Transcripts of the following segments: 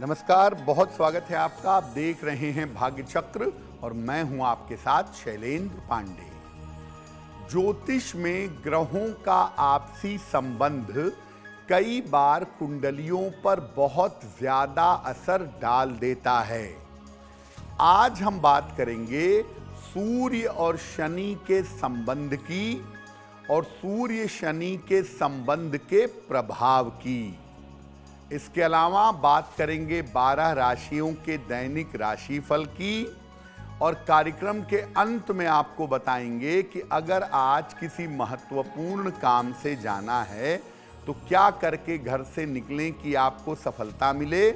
नमस्कार, बहुत स्वागत है आपका। आप देख रहे हैं भाग्य चक्र और मैं हूं आपके साथ शैलेंद्र पांडे। ज्योतिष में ग्रहों का आपसी संबंध कई बार कुंडलियों पर बहुत ज्यादा असर डाल देता है। आज हम बात करेंगे सूर्य और शनि के संबंध की और सूर्य शनि के संबंध के प्रभाव की। इसके अलावा बात करेंगे 12 राशियों के दैनिक राशिफल की और कार्यक्रम के अंत में आपको बताएंगे कि अगर आज किसी महत्वपूर्ण काम से जाना है तो क्या करके घर से निकलें कि आपको सफलता मिले,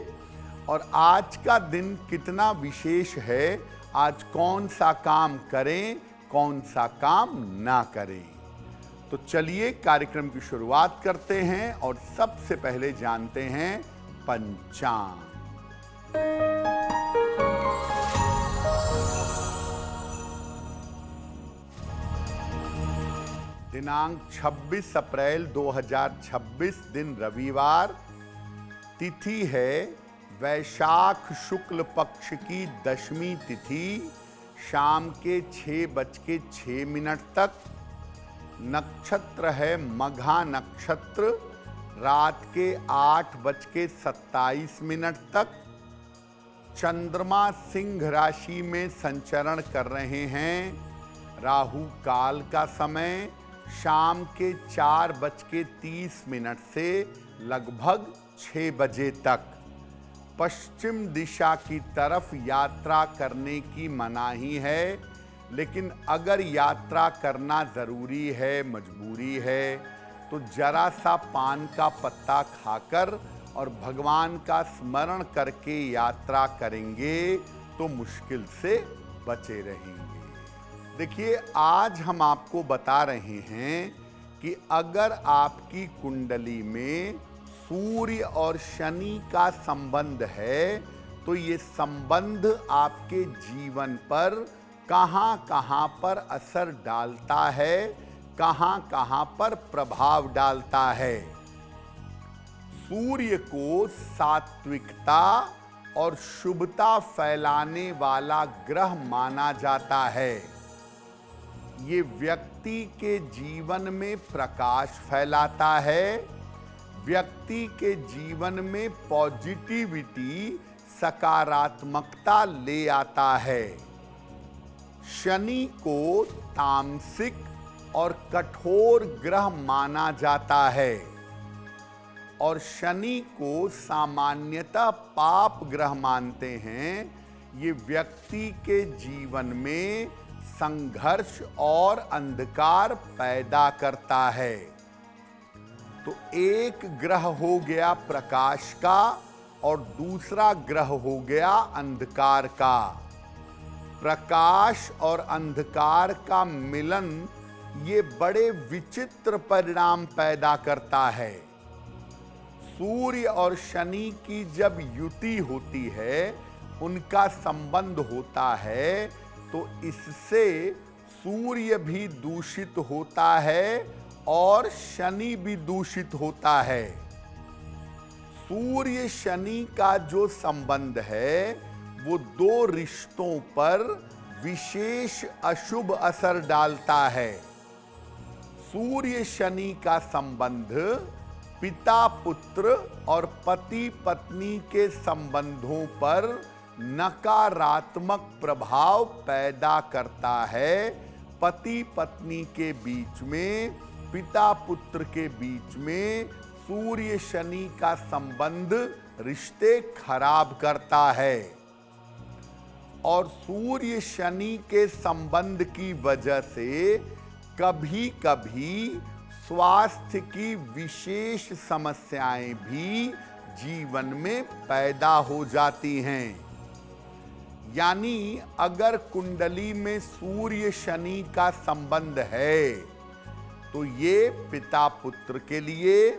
और आज का दिन कितना विशेष है, आज कौन सा काम करें कौन सा काम ना करें। तो चलिए कार्यक्रम की शुरुआत करते हैं और सबसे पहले जानते हैं पंचांग। दिनांक 26 अप्रैल 2026, दिन रविवार, तिथि है वैशाख शुक्ल पक्ष की दशमी तिथि, शाम के 6:06 तक। नक्षत्र है मघा नक्षत्र, रात के 8:27 तक। चंद्रमा सिंह राशि में संचरण कर रहे हैं। राहु काल का समय शाम के 4:30 से लगभग 6 बजे तक। पश्चिम दिशा की तरफ यात्रा करने की मनाही है, लेकिन अगर यात्रा करना ज़रूरी है, मजबूरी है, तो जरा सा पान का पत्ता खाकर और भगवान का स्मरण करके यात्रा करेंगे तो मुश्किल से बचे रहेंगे। देखिए, आज हम आपको बता रहे हैं कि अगर आपकी कुंडली में सूर्य और शनि का संबंध है तो ये संबंध आपके जीवन पर कहां-कहां पर असर डालता है, कहां-कहां पर प्रभाव डालता है। सूर्य को सात्विकता और शुभता फैलाने वाला ग्रह माना जाता है। ये व्यक्ति के जीवन में प्रकाश फैलाता है, व्यक्ति के जीवन में पॉजिटिविटी, सकारात्मकता ले आता है। शनि को तामसिक और कठोर ग्रह माना जाता है और शनि को सामान्यतः पाप ग्रह मानते हैं। ये व्यक्ति के जीवन में संघर्ष और अंधकार पैदा करता है। तो एक ग्रह हो गया प्रकाश का और दूसरा ग्रह हो गया अंधकार का। प्रकाश और अंधकार का मिलन ये बड़े विचित्र परिणाम पैदा करता है। सूर्य और शनि की जब युति होती है, उनका संबंध होता है, तो इससे सूर्य भी दूषित होता है और शनि भी दूषित होता है। सूर्य शनि का जो संबंध है वो 2 रिश्तों पर विशेष अशुभ असर डालता है। सूर्य शनि का संबंध पिता पुत्र और पति पत्नी के संबंधों पर नकारात्मक प्रभाव पैदा करता है। पति पत्नी के बीच में, पिता पुत्र के बीच में सूर्य शनि का संबंध रिश्ते खराब करता है। और सूर्य शनि के संबंध की वजह से कभी कभी स्वास्थ्य की विशेष समस्याएं भी जीवन में पैदा हो जाती हैं। यानी अगर कुंडली में सूर्य शनि का संबंध है तो ये पिता पुत्र के लिए,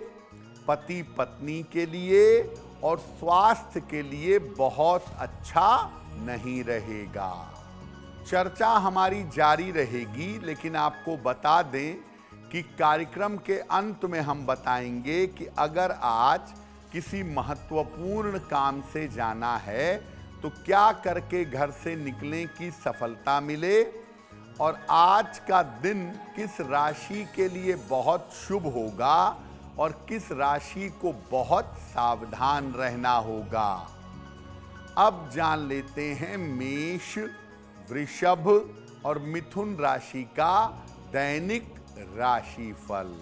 पति पत्नी के लिए और स्वास्थ्य के लिए बहुत अच्छा नहीं रहेगा। चर्चा हमारी जारी रहेगी, लेकिन आपको बता दें कि कार्यक्रम के अंत में हम बताएंगे कि अगर आज किसी महत्वपूर्ण काम से जाना है तो क्या करके घर से निकलें कि सफलता मिले, और आज का दिन किस राशि के लिए बहुत शुभ होगा और किस राशि को बहुत सावधान रहना होगा। अब जान लेते हैं मेष, वृषभ और मिथुन राशि का दैनिक राशिफल।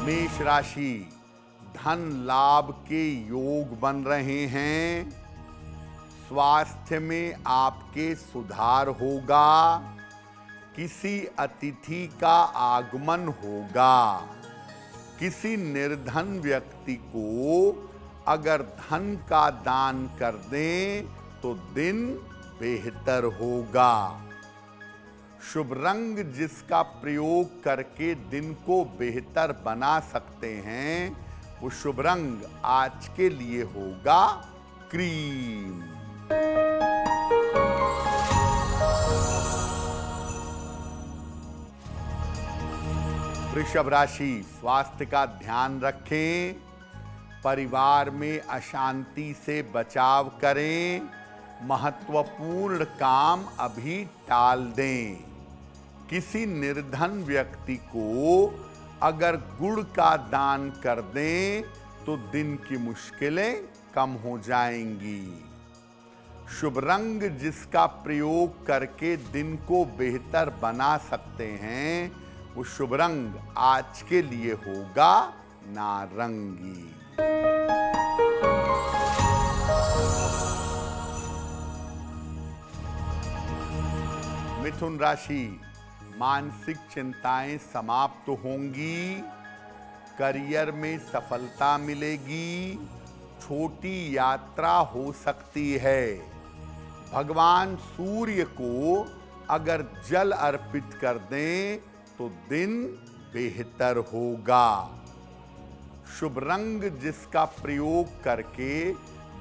मेष राशि, धन लाभ के योग बन रहे हैं। स्वास्थ्य में आपके सुधार होगा। किसी अतिथि का आगमन होगा। किसी निर्धन व्यक्ति को अगर धन का दान कर दें तो दिन बेहतर होगा। शुभ रंग जिसका प्रयोग करके दिन को बेहतर बना सकते हैं वो शुभ रंग आज के लिए होगा क्रीम। वृषभ राशि, स्वास्थ्य का ध्यान रखें। परिवार में अशांति से बचाव करें। महत्वपूर्ण काम अभी टाल दें। किसी निर्धन व्यक्ति को अगर गुड़ का दान कर दें तो दिन की मुश्किलें कम हो जाएंगी। शुभ रंग जिसका प्रयोग करके दिन को बेहतर बना सकते हैं वो शुभ रंग आज के लिए होगा नारंगी। मिथुन राशि, मानसिक चिंताएं समाप्त होंगी। करियर में सफलता मिलेगी। छोटी यात्रा हो सकती है। भगवान सूर्य को अगर जल अर्पित कर दें तो दिन बेहतर होगा। शुभ रंग जिसका प्रयोग करके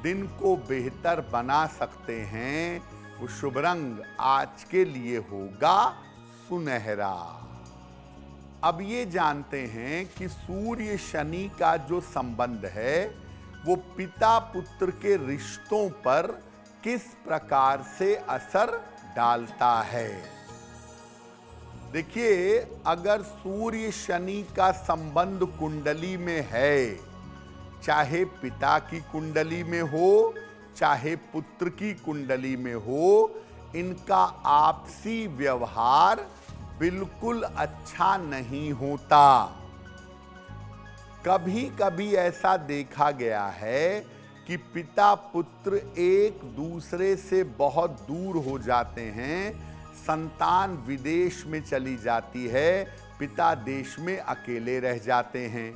दिन को बेहतर बना सकते हैं वो शुभ रंग आज के लिए होगा सुनहरा। अब ये जानते हैं कि सूर्य शनि का जो संबंध है वो पिता पुत्र के रिश्तों पर किस प्रकार से असर डालता है। देखिए, अगर सूर्य शनि का संबंध कुंडली में है, चाहे पिता की कुंडली में हो चाहे पुत्र की कुंडली में हो, इनका आपसी व्यवहार बिल्कुल अच्छा नहीं होता। कभी कभी ऐसा देखा गया है कि पिता पुत्र एक दूसरे से बहुत दूर हो जाते हैं। संतान विदेश में चली जाती है, पिता देश में अकेले रह जाते हैं।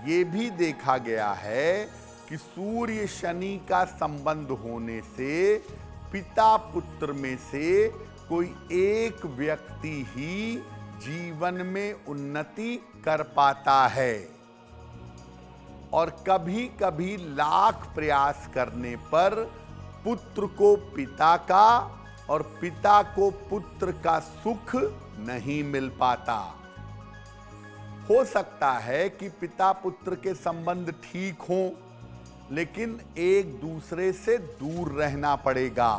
ये भी देखा गया है कि सूर्य शनि का संबंध होने से पिता पुत्र में से कोई एक व्यक्ति ही जीवन में उन्नति कर पाता है, और कभी कभी लाख प्रयास करने पर पुत्र को पिता का और पिता को पुत्र का सुख नहीं मिल पाता। हो सकता है कि पिता पुत्र के संबंध ठीक हों, लेकिन एक दूसरे से दूर रहना पड़ेगा।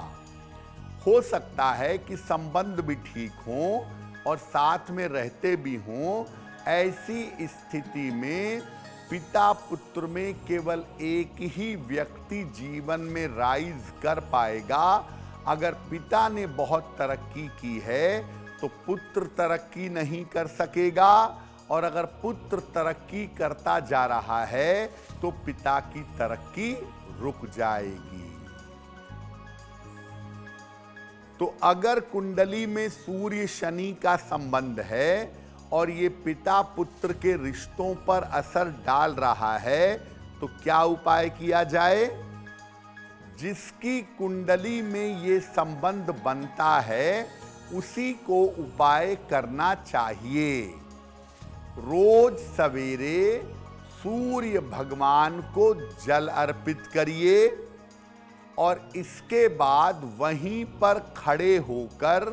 हो सकता है कि संबंध भी ठीक हों और साथ में रहते भी हों। ऐसी स्थिति में पिता पुत्र में केवल एक ही व्यक्ति जीवन में राइज कर पाएगा। अगर पिता ने बहुत तरक्की की है तो पुत्र तरक्की नहीं कर सकेगा, और अगर पुत्र तरक्की करता जा रहा है तो पिता की तरक्की रुक जाएगी। तो अगर कुंडली में सूर्य शनि का संबंध है और ये पिता पुत्र के रिश्तों पर असर डाल रहा है तो क्या उपाय किया जाए? जिसकी कुंडली में ये संबंध बनता है उसी को उपाय करना चाहिए। रोज सवेरे सूर्य भगवान को जल अर्पित करिए और इसके बाद वहीं पर खड़े होकर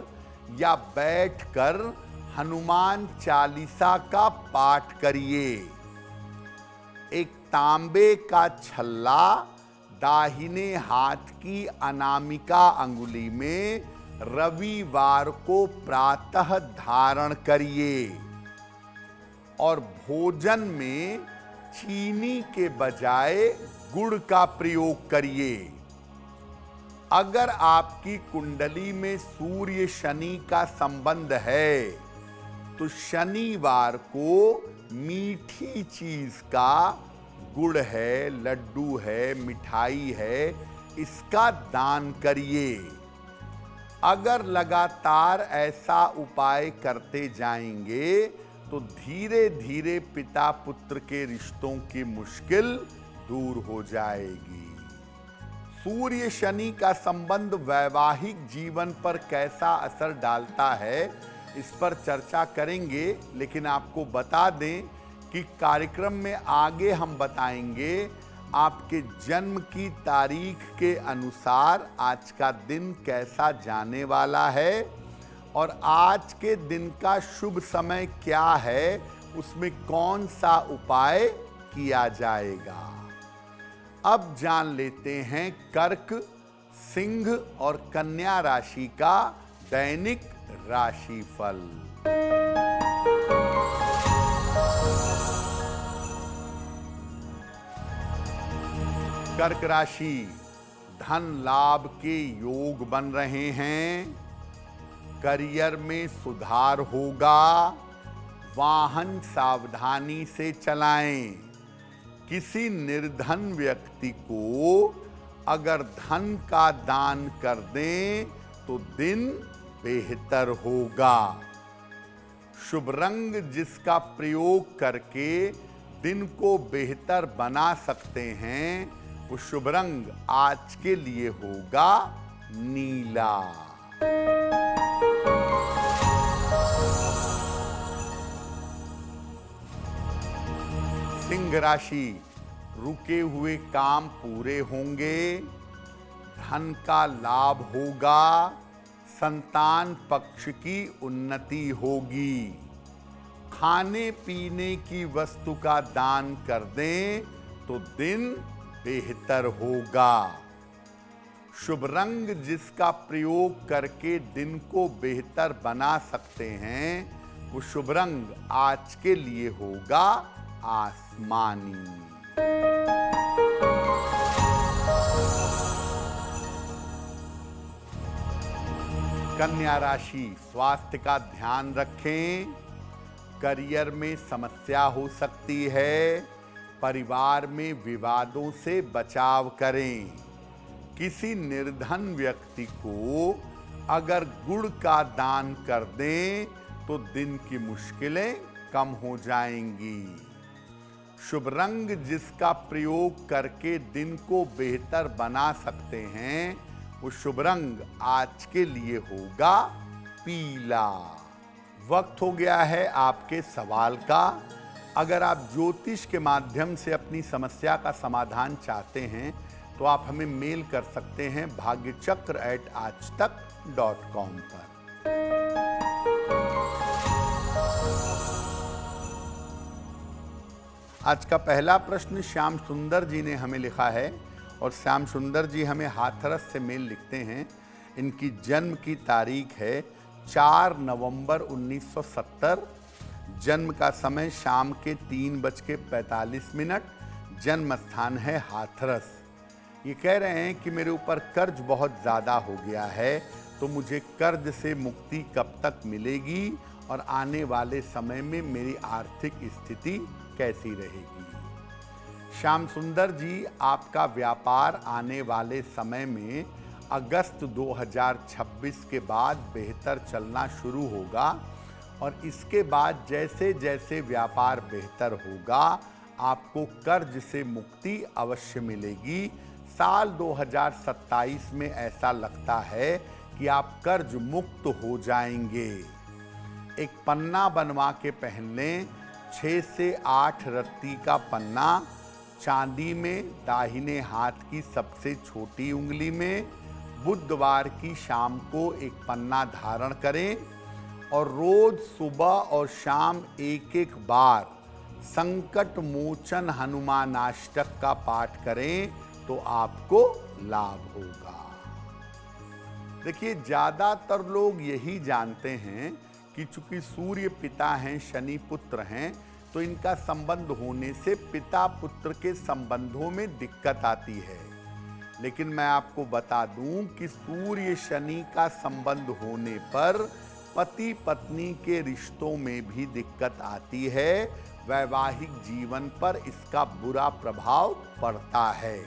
या बैठकर हनुमान चालीसा का पाठ करिए। एक तांबे का छल्ला दाहिने हाथ की अनामिका अंगुली में रविवार को प्रातः धारण करिए और भोजन में चीनी के बजाय गुड़ का प्रयोग करिए। अगर आपकी कुंडली में सूर्य शनि का संबंध है तो शनिवार को मीठी चीज का, गुड़ है, लड्डू है, मिठाई है, इसका दान करिए। अगर लगातार ऐसा उपाय करते जाएंगे तो धीरे धीरे पिता पुत्र के रिश्तों की मुश्किल दूर हो जाएगी। सूर्य शनि का संबंध वैवाहिक जीवन पर कैसा असर डालता है, इस पर चर्चा करेंगे, लेकिन आपको बता दें कि कार्यक्रम में आगे हम बताएंगे आपके जन्म की तारीख के अनुसार आज का दिन कैसा जाने वाला है और आज के दिन का शुभ समय क्या है, उसमें कौन सा उपाय किया जाएगा। अब जान लेते हैं कर्क, सिंह और कन्या राशि का दैनिक राशिफल। कर्क राशि, धन लाभ के योग बन रहे हैं, करियर में सुधार होगा, वाहन सावधानी से चलाएं। किसी निर्धन व्यक्ति को अगर धन का दान कर दें तो दिन बेहतर होगा। शुभ रंग जिसका प्रयोग करके दिन को बेहतर बना सकते हैं, वो शुभ रंग आज के लिए होगा नीला। सिंह राशि, रुके हुए काम पूरे होंगे, धन का लाभ होगा, संतान पक्ष की उन्नति होगी। खाने पीने की वस्तु का दान कर दें तो दिन बेहतर होगा। शुभ रंग जिसका प्रयोग करके दिन को बेहतर बना सकते हैं, वो शुभ रंग आज के लिए होगा आसमानी। कन्या राशि, स्वास्थ्य का ध्यान रखें, करियर में समस्या हो सकती है, परिवार में विवादों से बचाव करें। किसी निर्धन व्यक्ति को अगर गुड़ का दान कर दें तो दिन की मुश्किलें कम हो जाएंगी। शुभ रंग जिसका प्रयोग करके दिन को बेहतर बना सकते हैं, वो शुभ रंग आज के लिए होगा पीला। वक्त हो गया है आपके सवाल का। अगर आप ज्योतिष के माध्यम से अपनी समस्या का समाधान चाहते हैं तो आप हमें मेल कर सकते हैं bhagyachakra@aajtak.com पर। आज का पहला प्रश्न श्याम सुंदर जी ने हमें लिखा है और श्याम सुंदर जी हमें हाथरस से मेल लिखते हैं। इनकी जन्म की तारीख है 4 नवंबर 1970, जन्म का समय शाम के 3:45, जन्म स्थान है हाथरस। ये कह रहे हैं कि मेरे ऊपर कर्ज बहुत ज़्यादा हो गया है, तो मुझे कर्ज से मुक्ति कब तक मिलेगी और आने वाले समय में मेरी आर्थिक स्थिति कैसी रहेगी। श्याम सुंदर जी, आपका व्यापार आने वाले समय में अगस्त 2026 के बाद बेहतर चलना शुरू होगा और इसके बाद जैसे जैसे व्यापार बेहतर होगा आपको कर्ज से मुक्ति अवश्य मिलेगी। साल 2027 में ऐसा लगता है कि आप कर्ज मुक्त हो जाएंगे। एक पन्ना बनवा के पहन लें, 6 से 8 रत्ती का पन्ना, चांदी में, दाहिने हाथ की सबसे छोटी उंगली में, बुधवार की शाम को एक पन्ना धारण करें और रोज सुबह और शाम एक एक बार संकट मोचन हनुमानाष्टक का पाठ करें तो आपको लाभ होगा। देखिए, ज्यादातर लोग यही जानते हैं कि चूंकि सूर्य पिता हैं, शनि पुत्र हैं, तो इनका संबंध होने से पिता पुत्र के संबंधों में दिक्कत आती है। लेकिन मैं आपको बता दूं कि सूर्य शनि का संबंध होने पर पति पत्नी के रिश्तों में भी दिक्कत आती है, वैवाहिक जीवन पर इसका बुरा प्रभाव पड़ता है।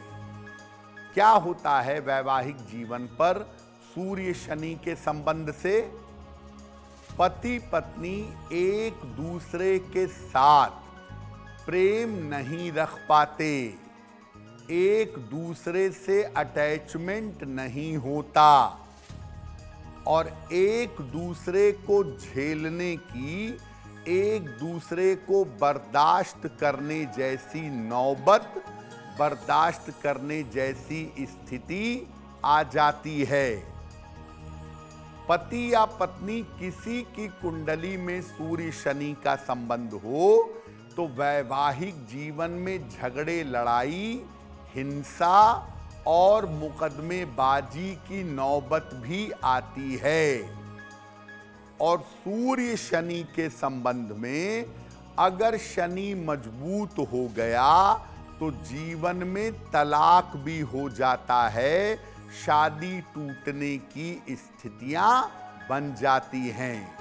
क्या होता है वैवाहिक जीवन पर सूर्य शनि के संबंध से? पति पत्नी एक दूसरे के साथ प्रेम नहीं रख पाते, एक दूसरे से अटैचमेंट नहीं होता और एक दूसरे को झेलने की, एक दूसरे को बर्दाश्त करने जैसी नौबत, बर्दाश्त करने जैसी स्थिति आ जाती है। पति या पत्नी किसी की कुंडली में सूर्य शनि का संबंध हो तो वैवाहिक जीवन में झगड़े, लड़ाई, हिंसा और मुकदमेबाजी की नौबत भी आती है। और सूर्य शनि के संबंध में अगर शनि मजबूत हो गया तो जीवन में तलाक भी हो जाता है, शादी टूटने की स्थितियां बन जाती हैं।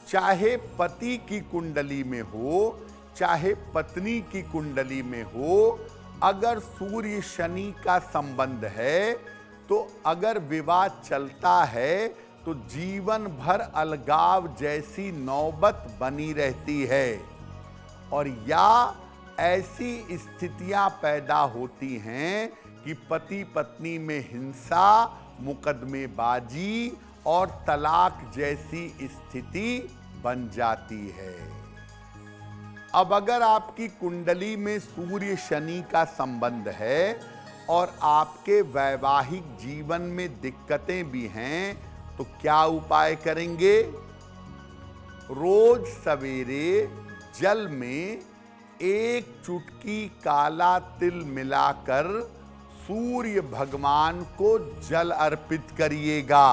चाहे पति की कुंडली में हो, चाहे पत्नी की कुंडली में हो, अगर सूर्य शनि का संबंध है तो अगर विवाद चलता है तो जीवन भर अलगाव जैसी नौबत बनी रहती है और या ऐसी स्थितियां पैदा होती हैं कि पति पत्नी में हिंसा, मुकदमेबाजी और तलाक जैसी स्थिति बन जाती है। अब अगर आपकी कुंडली में सूर्य शनि का संबंध है और आपके वैवाहिक जीवन में दिक्कतें भी हैं तो क्या उपाय करेंगे? रोज सवेरे जल में एक चुटकी काला तिल मिलाकर सूर्य भगवान को जल अर्पित करिएगा।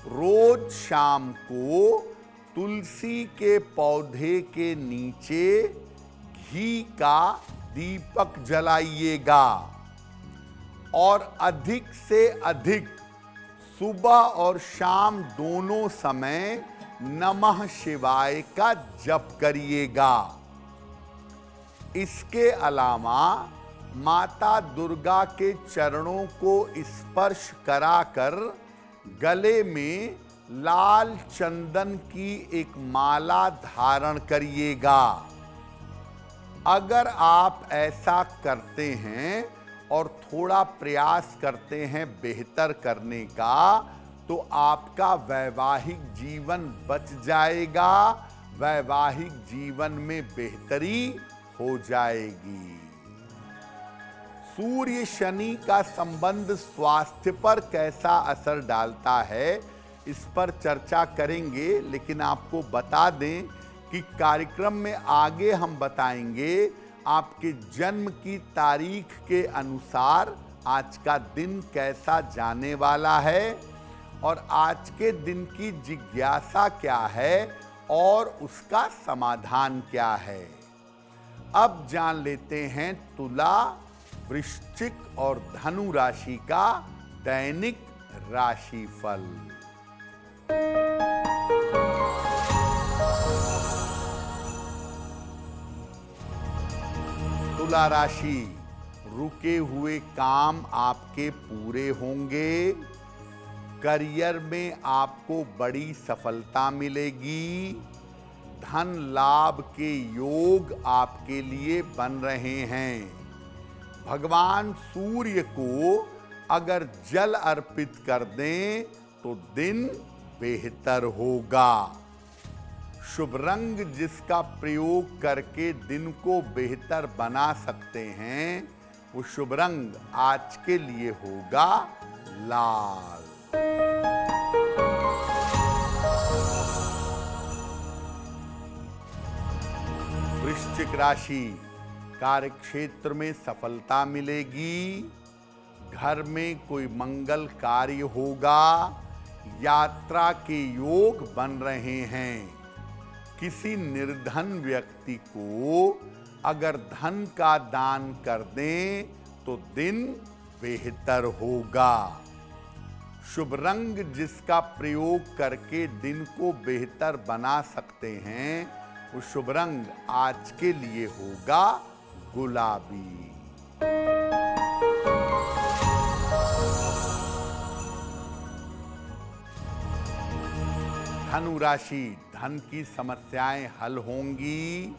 रोज शाम को तुलसी के पौधे के नीचे घी का दीपक जलाइएगा और अधिक से अधिक सुबह और शाम दोनों समय नमः शिवाय का जप करिएगा। इसके अलावा माता दुर्गा के चरणों को स्पर्श कराकर गले में लाल चंदन की एक माला धारण करिएगा। अगर आप ऐसा करते हैं और थोड़ा प्रयास करते हैं बेहतर करने का तो आपका वैवाहिक जीवन बच जाएगा, वैवाहिक जीवन में बेहतरी हो जाएगी। सूर्य शनि का संबंध स्वास्थ्य पर कैसा असर डालता है इस पर चर्चा करेंगे, लेकिन आपको बता दें कि कार्यक्रम में आगे हम बताएंगे आपके जन्म की तारीख के अनुसार आज का दिन कैसा जाने वाला है और आज के दिन की जिज्ञासा क्या है और उसका समाधान क्या है। अब जान लेते हैं तुला, वृश्चिक और धनु राशि का दैनिक राशिफल। तुला राशि, रुके हुए काम आपके पूरे होंगे। करियर में आपको बड़ी सफलता मिलेगी। धन लाभ के योग आपके लिए बन रहे हैं। भगवान सूर्य को अगर जल अर्पित कर दें तो दिन बेहतर होगा। शुभ रंग जिसका प्रयोग करके दिन को बेहतर बना सकते हैं वो शुभ रंग आज के लिए होगा लाल। वृश्चिक राशि, कार्य क्षेत्र में सफलता मिलेगी, घर में कोई मंगल कार्य होगा, यात्रा के योग बन रहे हैं। किसी निर्धन व्यक्ति को अगर धन का दान कर दें तो दिन बेहतर होगा। शुभ रंग जिसका प्रयोग करके दिन को बेहतर बना सकते हैं, वो शुभ रंग आज के लिए होगा गुलाबी। धनु राशि, धन की समस्याएं हल होंगी,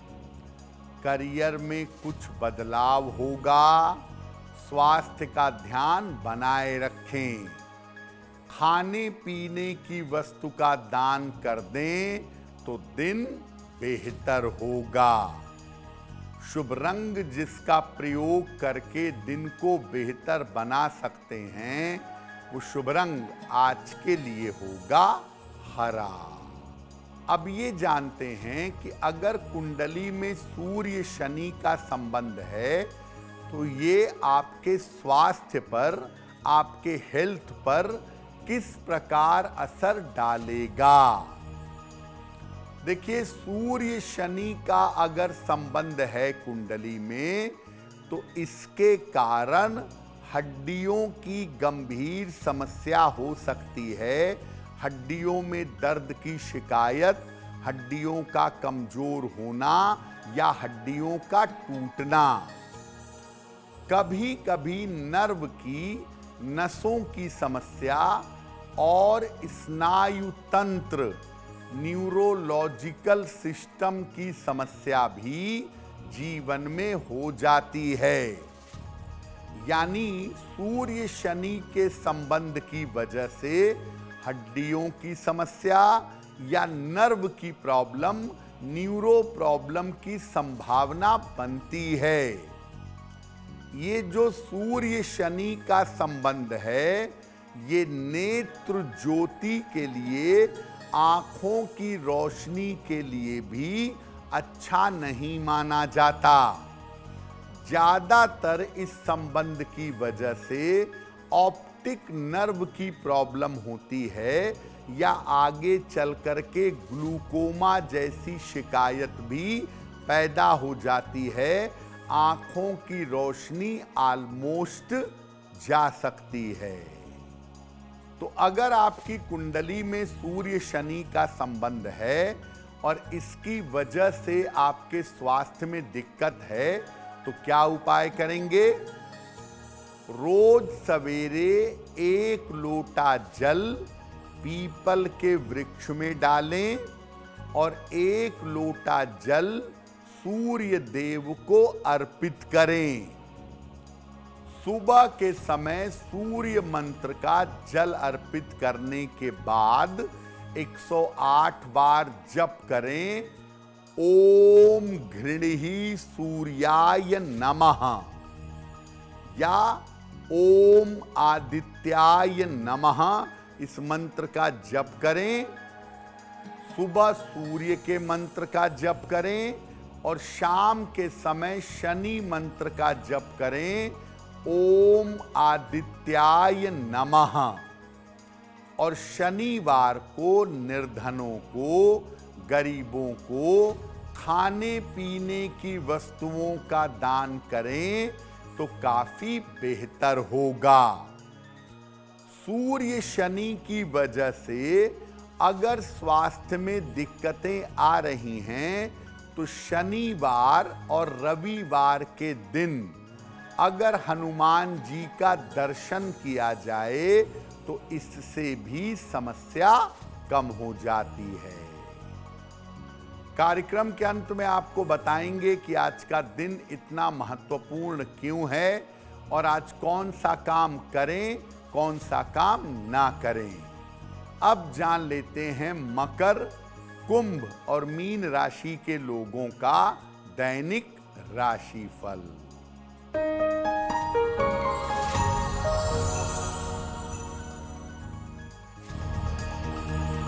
करियर में कुछ बदलाव होगा, स्वास्थ्य का ध्यान बनाए रखें। खाने पीने की वस्तु का दान कर दें तो दिन बेहतर होगा। शुभ रंग जिसका प्रयोग करके दिन को बेहतर बना सकते हैं, वो शुभ रंग आज के लिए होगा हरा। अब ये जानते हैं कि अगर कुंडली में सूर्य शनि का संबंध है तो ये आपके स्वास्थ्य पर, आपके हेल्थ पर किस प्रकार असर डालेगा। देखिए, सूर्य शनि का अगर संबंध है कुंडली में तो इसके कारण हड्डियों की गंभीर समस्या हो सकती है। हड्डियों में दर्द की शिकायत, हड्डियों का कमजोर होना या हड्डियों का टूटना, कभी कभी नर्व की, नसों की समस्या और स्नायु तंत्र, न्यूरोलॉजिकल सिस्टम की समस्या भी जीवन में हो जाती है। यानी सूर्य शनि के संबंध की वजह से हड्डियों की समस्या या नर्व की प्रॉब्लम, न्यूरो प्रॉब्लम की संभावना बनती है। ये जो सूर्य शनि का संबंध है, ये नेत्र ज्योति के लिए, आंखों की रोशनी के लिए भी अच्छा नहीं माना जाता। ज्यादातर इस संबंध की वजह से ऑप्टिक नर्व की प्रॉब्लम होती है या आगे चल करके ग्लूकोमा जैसी शिकायत भी पैदा हो जाती है। आंखों की रोशनी ऑलमोस्ट जा सकती है। तो अगर आपकी कुंडली में सूर्य शनि का संबंध है और इसकी वजह से आपके स्वास्थ्य में दिक्कत है तो क्या उपाय करेंगे? रोज सवेरे 1 लोटा जल पीपल के वृक्ष में डालें और 1 लोटा जल सूर्य देव को अर्पित करें। सुबह के समय सूर्य मंत्र का जल अर्पित करने के बाद 108 बार जप करें। ओम घृणिहि सूर्याय नमः या ओम आदित्याय नमः, इस मंत्र का जप करें। सुबह सूर्य के मंत्र का जप करें और शाम के समय शनि मंत्र का जप करें। ओम आदित्याय नमः। और शनिवार को निर्धनों को, गरीबों को खाने पीने की वस्तुओं का दान करें तो काफी बेहतर होगा। सूर्य शनि की वजह से अगर स्वास्थ्य में दिक्कतें आ रही हैं तो शनिवार और रविवार के दिन अगर हनुमान जी का दर्शन किया जाए तो इससे भी समस्या कम हो जाती है। कार्यक्रम के अंत में आपको बताएंगे कि आज का दिन इतना महत्वपूर्ण क्यों है और आज कौन सा काम करें, कौन सा काम ना करें। अब जान लेते हैं मकर, कुंभ और मीन राशि के लोगों का दैनिक राशिफल।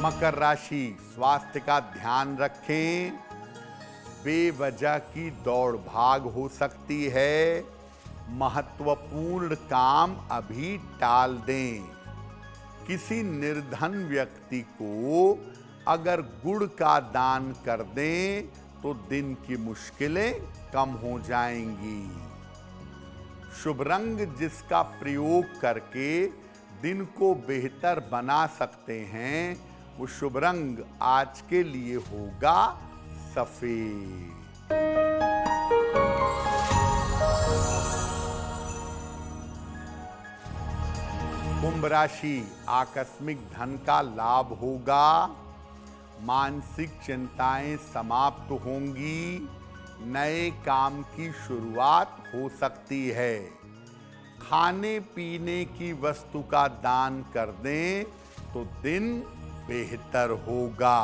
मकर राशि, स्वास्थ्य का ध्यान रखें। बेवजह की दौड़ भाग हो सकती है। महत्वपूर्ण काम अभी टाल दें। किसी निर्धन व्यक्ति को अगर गुड़ का दान कर दें तो दिन की मुश्किलें कम हो जाएंगी। शुभ रंग जिसका प्रयोग करके दिन को बेहतर बना सकते हैं, वो शुभ रंग आज के लिए होगा सफेद। कुंभ राशि, आकस्मिक धन का लाभ होगा। मानसिक चिंताएं समाप्त होंगी। नए काम की शुरुआत हो सकती है। खाने पीने की वस्तु का दान कर दें तो दिन बेहतर होगा।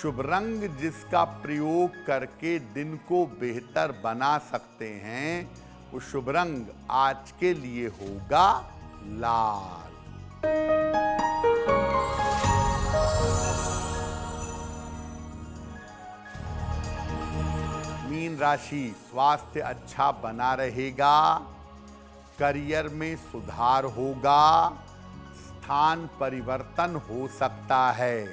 शुभ रंग जिसका प्रयोग करके दिन को बेहतर बना सकते हैं, वो शुभ रंग आज के लिए होगा लाल। मीन राशि, स्वास्थ्य अच्छा बना रहेगा। करियर में सुधार होगा। स्थान परिवर्तन हो सकता है।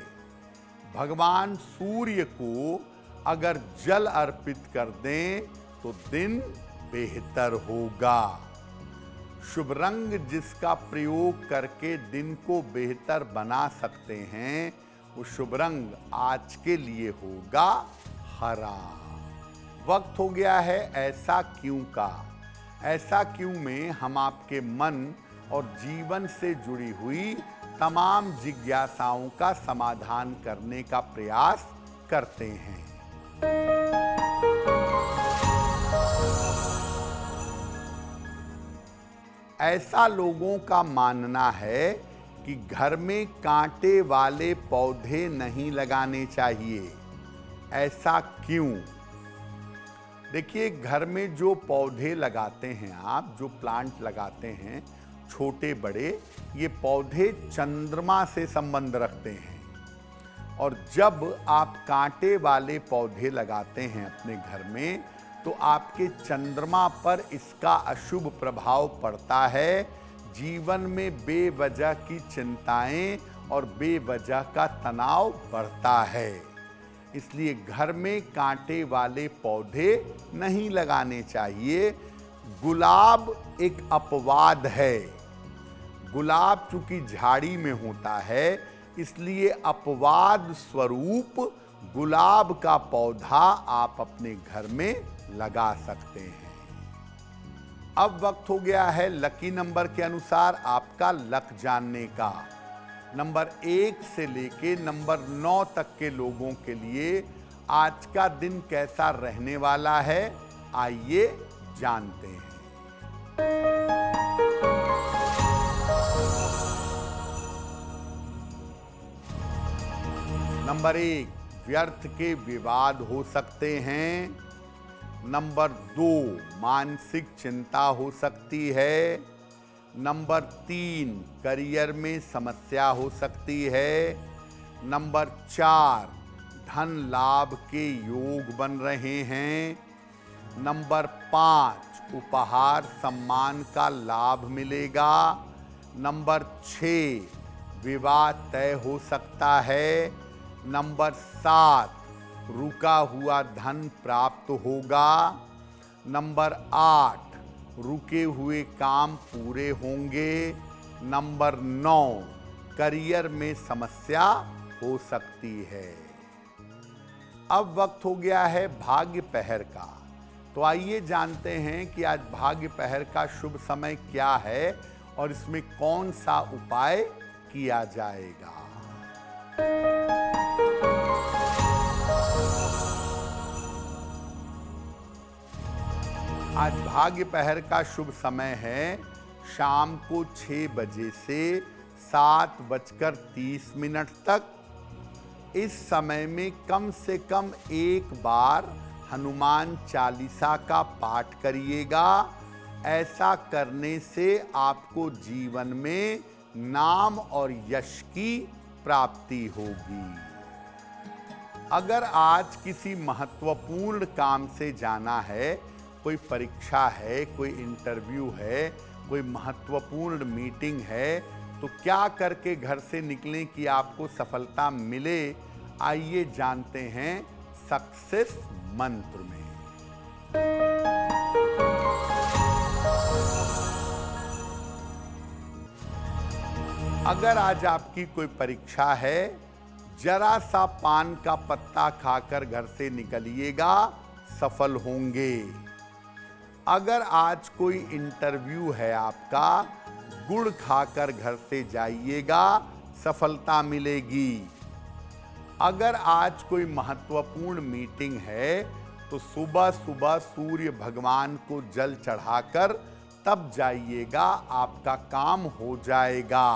भगवान सूर्य को अगर जल अर्पित कर दें तो दिन बेहतर होगा। शुभ रंग जिसका प्रयोग करके दिन को बेहतर बना सकते हैं, वो शुभ रंग आज के लिए होगा हरा। वक्त हो गया है ऐसा क्यों का। ऐसा क्यों में हम आपके मन और जीवन से जुड़ी हुई तमाम जिज्ञासाओं का समाधान करने का प्रयास करते हैं। ऐसा लोगों का मानना है कि घर में कांटे वाले पौधे नहीं लगाने चाहिए। ऐसा क्यों? देखिए, घर में जो पौधे लगाते हैं आप, जो प्लांट लगाते हैं छोटे बड़े, ये पौधे चंद्रमा से संबंध रखते हैं। और जब आप कांटे वाले पौधे लगाते हैं अपने घर में, तो आपके चंद्रमा पर इसका अशुभ प्रभाव पड़ता है। जीवन में बेवजह की चिंताएं और बेवजह का तनाव बढ़ता है। इसलिए घर में कांटे वाले पौधे नहीं लगाने चाहिए। गुलाब एक अपवाद है। गुलाब चूंकि झाड़ी में होता है, इसलिए अपवाद स्वरूप गुलाब का पौधा आप अपने घर में लगा सकते हैं। अब वक्त हो गया है लकी नंबर के अनुसार आपका लक जानने का। नंबर 1 से लेके नंबर 9 तक के लोगों के लिए आज का दिन कैसा रहने वाला है, आइए जानते हैं। नंबर 1, व्यर्थ के विवाद हो सकते हैं। नंबर 2, मानसिक चिंता हो सकती है। नंबर 3, करियर में समस्या हो सकती है। नंबर 4, धन लाभ के योग बन रहे हैं। नंबर 5, उपहार सम्मान का लाभ मिलेगा। नंबर 6, विवाह तय हो सकता है। नंबर 7, रुका हुआ धन प्राप्त होगा। नंबर 8, रुके हुए काम पूरे होंगे। नंबर 9, करियर में समस्या हो सकती है। अब वक्त हो गया है भाग्य पहर का। तो आइए जानते हैं कि आज भाग्य पहर का शुभ समय क्या है और इसमें कौन सा उपाय किया जाएगा। आज भाग्य पहर का शुभ समय है शाम को 6 बजे से 7:30 तक। इस समय में कम से कम एक बार हनुमान चालीसा का पाठ करिएगा। ऐसा करने से आपको जीवन में नाम और यश की प्राप्ति होगी। अगर आज किसी महत्वपूर्ण काम से जाना है, कोई परीक्षा है, कोई इंटरव्यू है, कोई महत्वपूर्ण मीटिंग है, तो क्या करके घर से निकलें कि आपको सफलता मिले? आइए जानते हैं सक्सेस मंत्र में। अगर आज आपकी कोई परीक्षा है, जरा सा पान का पत्ता खाकर घर से निकलिएगा, सफल होंगे। अगर आज कोई इंटरव्यू है आपका, गुड़ खाकर घर से जाइएगा, सफलता मिलेगी। अगर आज कोई महत्वपूर्ण मीटिंग है, तो सुबह सुबह सूर्य भगवान को जल चढ़ाकर तब जाइएगा, आपका काम हो जाएगा।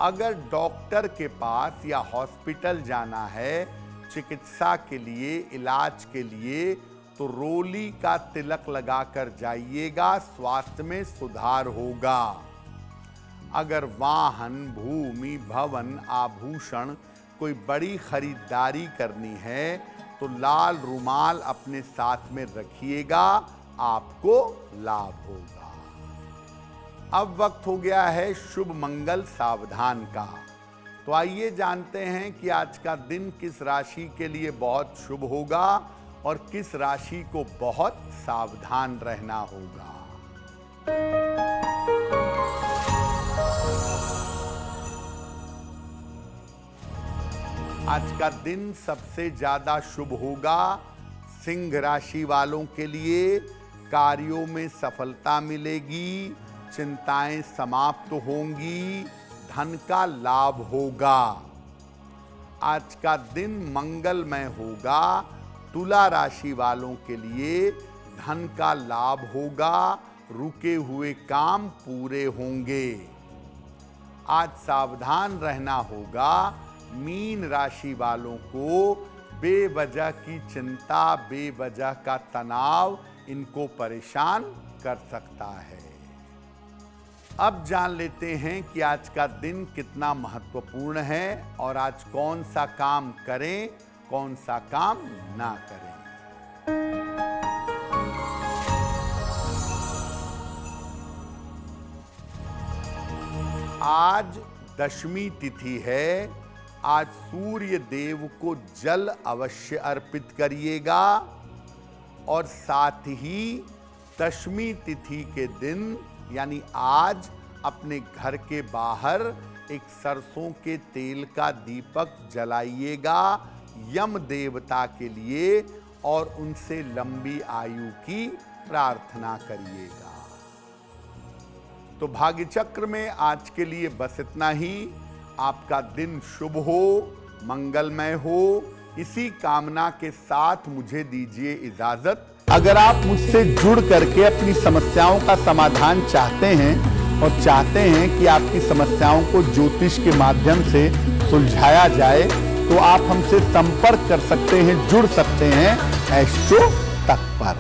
अगर डॉक्टर के पास या हॉस्पिटल जाना है चिकित्सा के लिए, इलाज के लिए, तो रोली का तिलक लगाकर जाइएगा, स्वास्थ्य में सुधार होगा। अगर वाहन, भूमि, भवन, आभूषण कोई बड़ी खरीदारी करनी है, तो लाल रुमाल अपने साथ में रखिएगा, आपको लाभ होगा। अब वक्त हो गया है शुभ मंगल सावधान का। तो आइए जानते हैं कि आज का दिन किस राशि के लिए बहुत शुभ होगा और किस राशि को बहुत सावधान रहना होगा। आज का दिन सबसे ज्यादा शुभ होगा सिंह राशि वालों के लिए। कार्यों में सफलता मिलेगी, चिंताएं समाप्त होंगी, धन का लाभ होगा। आज का दिन मंगलमय होगा। तुला राशि वालों के लिए धन का लाभ होगा, रुके हुए काम पूरे होंगे। आज सावधान रहना होगा। मीन राशि वालों को बेवजह की चिंता, बेवजह का तनाव इनको परेशान कर सकता है। अब जान लेते हैं कि आज का दिन कितना महत्वपूर्ण है और आज कौन सा काम करें, कौन सा काम ना करें। आज दशमी तिथि है। आज सूर्य देव को जल अवश्य अर्पित करिएगा और साथ ही दशमी तिथि के दिन यानी आज अपने घर के बाहर एक सरसों के तेल का दीपक जलाइएगा यम देवता के लिए और उनसे लंबी आयु की प्रार्थना करिएगा। तो भाग्य चक्र में आज के लिए बस इतना ही। आपका दिन शुभ हो, मंगलमय हो, इसी कामना के साथ मुझे दीजिए इजाजत। अगर आप मुझसे जुड़ करके अपनी समस्याओं का समाधान चाहते हैं और चाहते हैं कि आपकी समस्याओं को ज्योतिष के माध्यम से सुलझाया जाए, तो आप हमसे संपर्क कर सकते हैं, जुड़ सकते हैं एस्ट्रो तक पर।